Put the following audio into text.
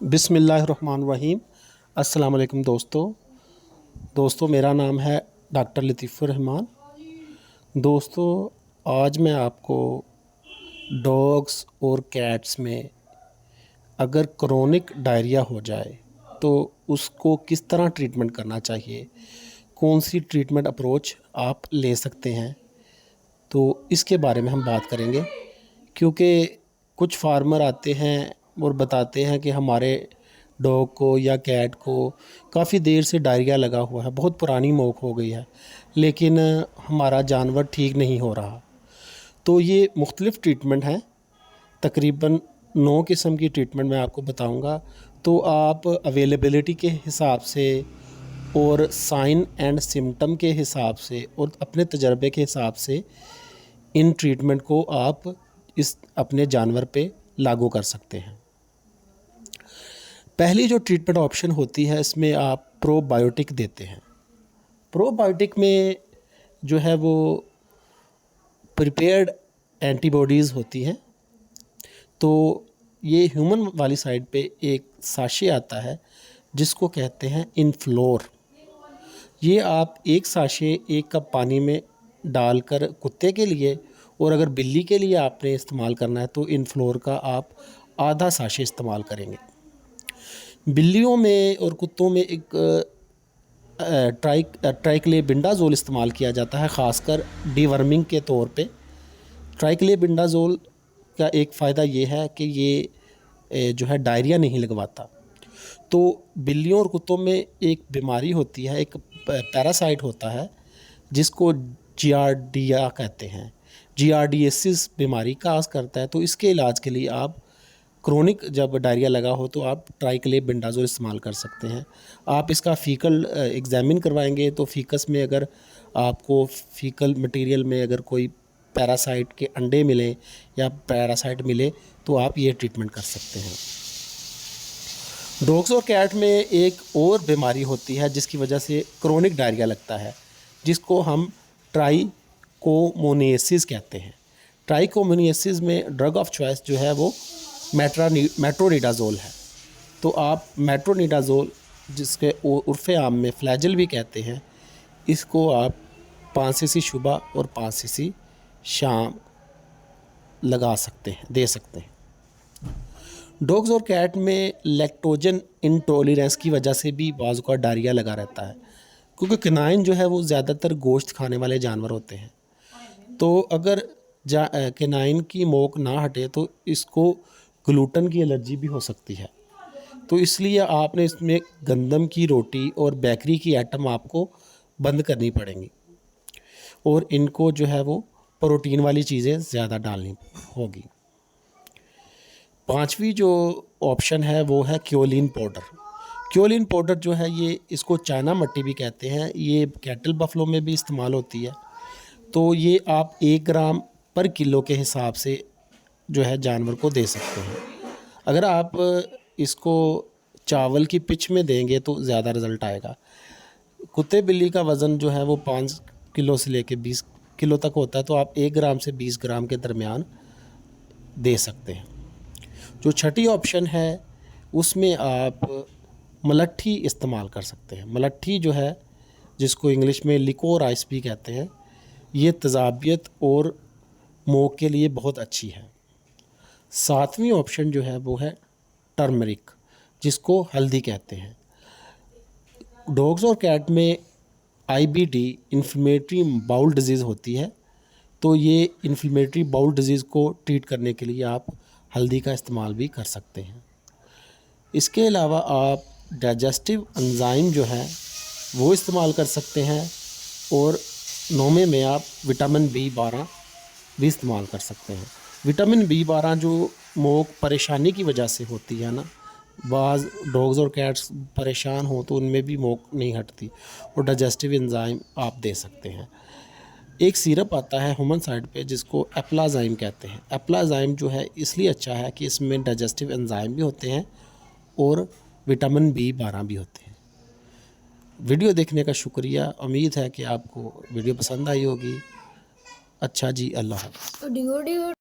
बिस्मिल्लाहिर्रहमानिर्रहीम। अस्सलाम वालेकुम दोस्तों, मेरा नाम है डॉक्टर लतीफ़ुर रहमान। दोस्तों, आज मैं आपको डॉग्स और कैट्स में अगर क्रोनिक डायरिया हो जाए तो उसको किस तरह ट्रीटमेंट करना चाहिए, कौन सी ट्रीटमेंट अप्रोच आप ले सकते हैं, तो इसके बारे में हम बात करेंगे। क्योंकि कुछ फार्मर आते हैं और बताते हैं कि हमारे डॉग को या कैट को काफ़ी देर से डायरिया लगा हुआ है, बहुत पुरानी मोक हो गई है, लेकिन हमारा जानवर ठीक नहीं हो रहा। तो ये मुख्तलिफ़ ट्रीटमेंट हैं, तकरीबन 9 किस्म की ट्रीटमेंट मैं आपको बताऊंगा। तो आप अवेलेबिलिटी के हिसाब से और साइन एंड सिम्टम के हिसाब से और अपने तजर्बे के हिसाब से इन ट्रीटमेंट को आप इस अपने जानवर पे लागू कर सकते हैं। पहली जो ट्रीटमेंट ऑप्शन होती है, इसमें आप प्रोबायोटिक देते हैं। प्रोबायोटिक में जो है वो प्रिपेयर्ड एंटीबॉडीज़ होती हैं। तो ये ह्यूमन वाली साइड पे एक साशे आता है जिसको कहते हैं इनफ्लोर। ये आप एक साशे 1 कप पानी में डालकर कुत्ते के लिए, और अगर बिल्ली के लिए आपने इस्तेमाल करना है तो इनफ्लोर का आप आधा साशे इस्तेमाल करेंगे। बिल्लियों में और कुत्तों में एक ट्राइक्लोबिंडाज़ोल इस्तेमाल किया जाता है, ख़ासकर डीवर्मिंग के तौर पे। ट्राइक्लोबिंडाज़ोल का एक फ़ायदा ये है कि ये जो है डायरिया नहीं लगवाता। तो बिल्लियों और कुत्तों में एक बीमारी होती है, एक पैरासाइट होता है जिसको जियार्डिया कहते हैं, जियार्डिएसिस बीमारी काज करता है। तो इसके इलाज के लिए आप क्रोनिक जब डायरिया लगा हो तो आप ट्राइक्लोबिंडाज़ोल इस्तेमाल कर सकते हैं। आप इसका फ़ीकल एग्ज़ामिन करवाएंगे तो फ़ीकस में अगर आपको फ़ीकल मटेरियल में अगर कोई पैरासाइट के अंडे मिले या पैरासाइट मिले तो आप ये ट्रीटमेंट कर सकते हैं। डॉग्स और कैट में एक और बीमारी होती है जिसकी वजह से क्रोनिक डायरिया लगता है, जिसको हम ट्राइकोमोनियासिस कहते हैं। ट्राइकोमोनियासिस में ड्रग ऑफ चॉइस जो है वो मेट्रोनिडाज़ोल है। तो आप मेट्रोनिडाज़ोल, जिसके उर्फ़े आम में फ्लैजल भी कहते हैं, इसको आप 5 सीसी सुबह और 5 सीसी शाम लगा सकते हैं, दे सकते हैं। डॉग्स और कैट में लैक्टोजन इंटॉलरेंस की वजह से भी बाज़ का डायरिया लगा रहता है, क्योंकि कैनाइन जो है वो ज़्यादातर गोश्त खाने वाले जानवर होते हैं। तो अगर कैनाइन की मोक ना हटे तो इसको ग्लूटन की एलर्जी भी हो सकती है। तो इसलिए आपने इसमें गंदम की रोटी और बेकरी की आइटम आपको बंद करनी पड़ेंगी, और इनको जो है वो प्रोटीन वाली चीज़ें ज़्यादा डालनी होगी। 5वीं जो ऑप्शन है वो है क्योलिन पाउडर। क्योलिन पाउडर जो है ये, इसको चाइना मट्टी भी कहते हैं, ये कैटल बफलो में भी इस्तेमाल होती है। तो ये आप 1 ग्राम पर किलो के हिसाब से जो है जानवर को दे सकते हैं। अगर आप इसको चावल की पिच में देंगे तो ज़्यादा रिज़ल्ट आएगा। कुत्ते बिल्ली का वज़न जो है वो 5 किलो से लेके 20 किलो तक होता है, तो आप 1 ग्राम से 20 ग्राम के दरमियान दे सकते हैं। जो छठी ऑप्शन है उसमें आप मलट्ठी इस्तेमाल कर सकते हैं। मलट्ठी जो है, जिसको इंग्लिश में लिकोराइस भी कहते हैं, ये तेज़ाबियत और मोक के लिए बहुत अच्छी है। 7वीं ऑप्शन जो है वो है टर्मरिक, जिसको हल्दी कहते हैं। डॉग्स और कैट में IBD इन्फ्लेमेटरी बाउल डिजीज़ होती है, तो ये इन्फ्लेमेटरी बाउल डिजीज़ को ट्रीट करने के लिए आप हल्दी का इस्तेमाल भी कर सकते हैं। इसके अलावा आप डाइजेस्टिव एंजाइम जो है वो इस्तेमाल कर सकते हैं, और 9वें में आप विटामिन B12 भी इस्तेमाल कर सकते हैं। विटामिन B12 जो मोक परेशानी की वजह से होती है ना, बाज़ डॉग्स और कैट्स परेशान हो तो उनमें भी मोक नहीं हटती, और डाइजेस्टिव एंजाइम आप दे सकते हैं। एक सिरप आता है ह्यूमन साइड पे जिसको एप्लाज़ाइम कहते हैं। एप्लाज़ाइम जो है इसलिए अच्छा है कि इसमें डाइजेस्टिव एंजाइम भी होते हैं और विटामिन B12 भी होते हैं। वीडियो देखने का शुक्रिया। उम्मीद है कि आपको वीडियो पसंद आई होगी। अच्छा जी, अल्लाह हाफ़िज़।